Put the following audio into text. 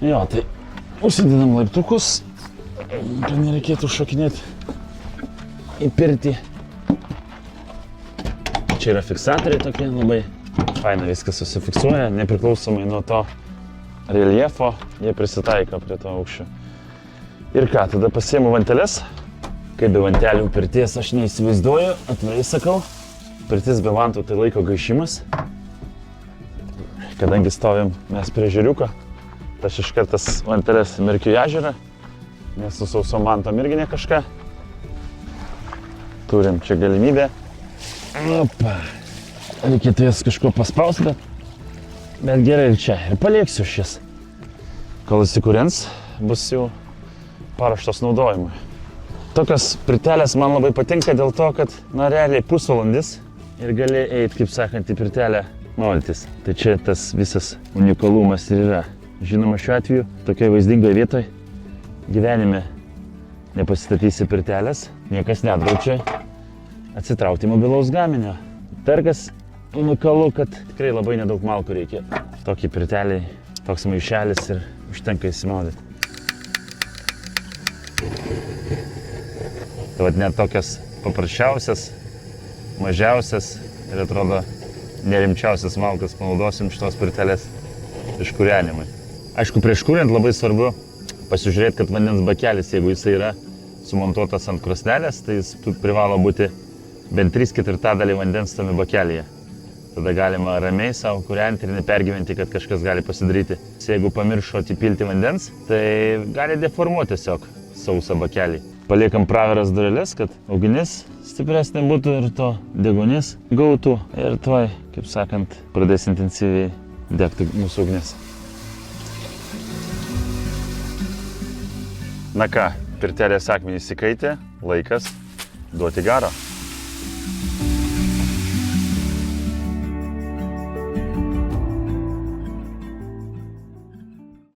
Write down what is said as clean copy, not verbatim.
Jo, tai užsidedam laiptukus, kad nereikėtų šokinėti į pirtį. Čia yra fiksatoriai tokie, labai faina viskas susifiksuoja, nepriklausomai nuo to reljefo, jie prisitaiko prie to aukščio. Ir ką, tada pasiimu vanteles. Kaip be vantelių pirties aš neįsivaizduoju, atvirai sakau. Pirtis be vantų tai laiko gaišimas. Kadangi stovim mes prie ežeriuko, tai aš iš kartas vanteles merkiu į ežerą, nes su sausom vantom irgi ne kažką. Turim čia galimybę. Opa. Reikėtų jas kažko paspausti, bet gerai ir čia. Ir palieksiu šis. Kol įsikūrens, bus jau paruoštos naudojimui. Tokios pirtelės man labai patinka dėl to, kad realiai pusvalandis ir gali eiti, kaip sakant, į pirtelę maudytis. Tai čia tas visas unikalumas ir yra. Žinoma, šiuo atveju, tokioje vaizdingoje vietoje gyvenime nepasistatysi pirtelės, niekas nedraučia atsitraukti mobilaus gaminio. Tarkas unikalu, kad tikrai labai nedaug malkų reikia. Tokį pirtelį, toks maišelis ir užtenka įsimaudyti. Tai vat net tokias paprasčiausias, mažiausias ir atrodo nerimčiausias malkas panaudosim šitos pirtelės iškūrenimui. Aišku, prieš kuriant labai svarbu pasižiūrėti, kad vandens bakelis, jeigu jisai yra sumontuotas ant krosnelės, tai jis privalo būti bent 3/4 vandens tame bakelyje. Tada galima ramiai savo kūrenti ir nepergyventi, kad kažkas gali pasidaryti. Jeigu pamiršot įpilti vandens, tai gali deformuoti tiesiog sausą bakelį. Paliekam praviras dureles, kad ugnis stipresnė būtų ir to deguonies gautų. Ir tuoj, kaip sakant, pradės intensyviai degti mūsų ugnis. Na ką, pirtelės akmenys įkaitė, laikas duoti garo.